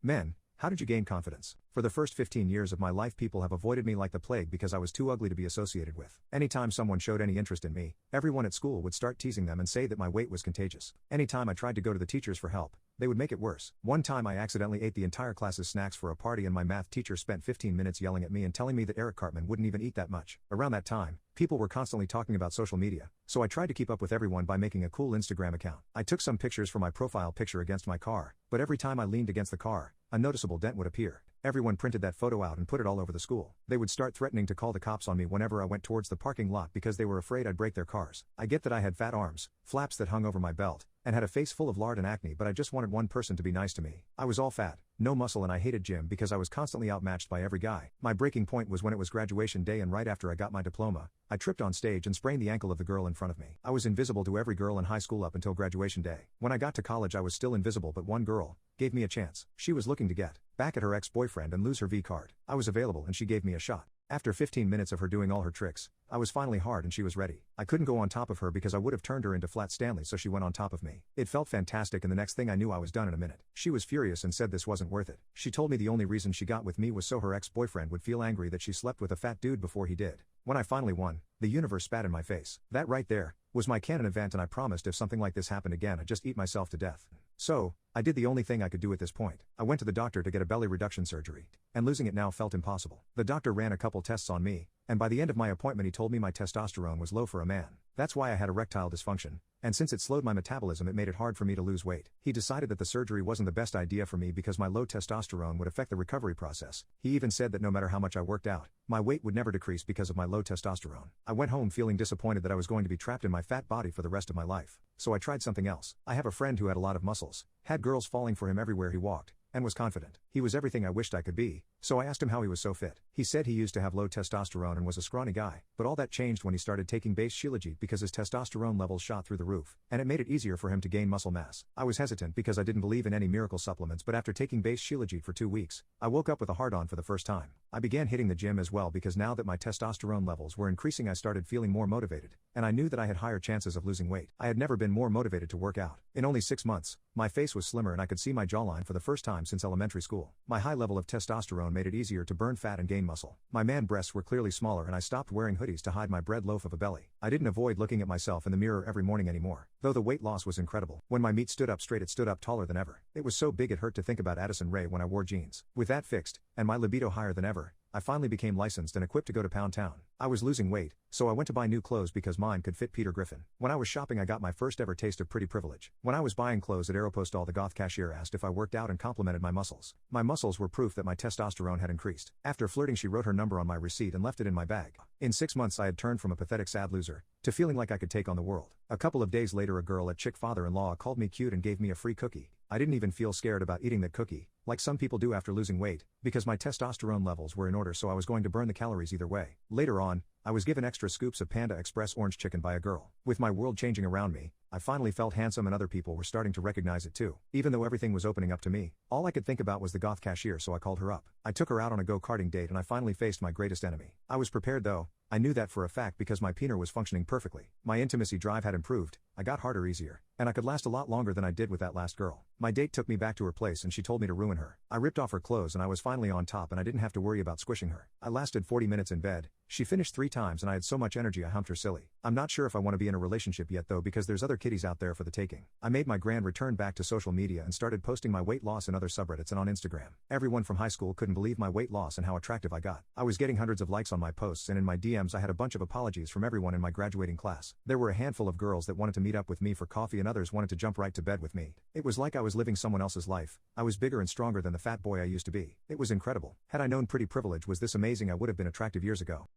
Men, how did you gain confidence? For the first 15 years of my life, people have avoided me like the plague because I was too ugly to be associated with. Anytime someone showed any interest in me, everyone at school would start teasing them and say that my weight was contagious. Anytime I tried to go to the teachers for help, they would make it worse. One time I accidentally ate the entire class's snacks for a party and my math teacher spent 15 minutes yelling at me and telling me that Eric Cartman wouldn't even eat that much. Around that time, people were constantly talking about social media, so I tried to keep up with everyone by making a cool Instagram account. I took some pictures for my profile picture against my car, but every time I leaned against the car, a noticeable dent would appear. Everyone printed that photo out and put it all over the school. They would start threatening to call the cops on me whenever I went towards the parking lot because they were afraid I'd break their cars. I get that I had fat arms, flaps that hung over my belt, and had a face full of lard and acne, but I just wanted one person to be nice to me. I was all fat, no muscle, and I hated gym because I was constantly outmatched by every guy. My breaking point was when it was graduation day and right after I got my diploma, I tripped on stage and sprained the ankle of the girl in front of me. I was invisible to every girl in high school up until graduation day. When I got to college I was still invisible, but one girl gave me a chance. She was looking to get back at her ex-boyfriend and lose her V card. I was available and she gave me a shot. After 15 minutes of her doing all her tricks, I was finally hard and she was ready. I couldn't go on top of her because I would have turned her into Flat Stanley, so she went on top of me. It felt fantastic, and the next thing I knew I was done in a minute. She was furious and said this wasn't worth it. She told me the only reason she got with me was so her ex-boyfriend would feel angry that she slept with a fat dude before he did. When I finally won, the universe spat in my face. That right there was my canon event, and I promised if something like this happened again I'd just eat myself to death. So, I did the only thing I could do at this point. I went to the doctor to get a belly reduction surgery, and losing it now felt impossible. The doctor ran a couple tests on me, and by the end of my appointment he told me my testosterone was low for a man. That's why I had erectile dysfunction, and since it slowed my metabolism it made it hard for me to lose weight. He decided that the surgery wasn't the best idea for me because my low testosterone would affect the recovery process. He even said that no matter how much I worked out, my weight would never decrease because of my low testosterone. I went home feeling disappointed that I was going to be trapped in my fat body for the rest of my life. So I tried something else. I have a friend who had a lot of muscles, had girls falling for him everywhere he walked, and was confident. He was everything I wished I could be, so I asked him how he was so fit. He said he used to have low testosterone and was a scrawny guy, but all that changed when he started taking base Shilajit because his testosterone levels shot through the roof, and it made it easier for him to gain muscle mass. I was hesitant because I didn't believe in any miracle supplements, but after taking base Shilajit for 2 weeks, I woke up with a hard-on for the first time. I began hitting the gym as well because now that my testosterone levels were increasing I started feeling more motivated, and I knew that I had higher chances of losing weight. I had never been more motivated to work out. In only 6 months, my face was slimmer and I could see my jawline for the first time since elementary school. My high level of testosterone made it easier to burn fat and gain muscle. My man breasts were clearly smaller and I stopped wearing hoodies to hide my bread loaf of a belly. I didn't avoid looking at myself in the mirror every morning anymore, though the weight loss was incredible. When my meat stood up straight it stood up taller than ever. It was so big it hurt to think about Addison Rae when I wore jeans. With that fixed, and my libido higher than ever, I finally became licensed and equipped to go to Pound Town. I was losing weight, so I went to buy new clothes because mine could fit Peter Griffin. When I was shopping I got my first ever taste of pretty privilege. When I was buying clothes at Aeropostale the goth cashier asked if I worked out and complimented my muscles. My muscles were proof that my testosterone had increased. After flirting she wrote her number on my receipt and left it in my bag. In 6 months I had turned from a pathetic sad loser to feeling like I could take on the world. A couple of days later a girl at Chick father-in-law called me cute and gave me a free cookie. I didn't even feel scared about eating that cookie, like some people do after losing weight, because my testosterone levels were in order, so I was going to burn the calories either way. Later on, I was given extra scoops of Panda Express orange chicken by a girl. With my world changing around me, I finally felt handsome and other people were starting to recognize it too. Even though everything was opening up to me, all I could think about was the goth cashier, so I called her up. I took her out on a go-karting date and I finally faced my greatest enemy. I was prepared though. I knew that for a fact because my peener was functioning perfectly. My intimacy drive had improved, I got harder easier, and I could last a lot longer than I did with that last girl. My date took me back to her place and she told me to ruin her. I ripped off her clothes and I was finally on top and I didn't have to worry about squishing her. I lasted 40 minutes in bed. She finished 3 times and I had so much energy I humped her silly. I'm not sure if I want to be in a relationship yet though because there's other kitties out there for the taking. I made my grand return back to social media and started posting my weight loss in other subreddits and on Instagram. Everyone from high school couldn't believe my weight loss and how attractive I got. I was getting hundreds of likes on my posts and in my DMs I had a bunch of apologies from everyone in my graduating class. There were a handful of girls that wanted to meet up with me for coffee and others wanted to jump right to bed with me. It was like I was living someone else's life. I was bigger and stronger than the fat boy I used to be. It was incredible. Had I known pretty privilege was this amazing I would have been attractive years ago.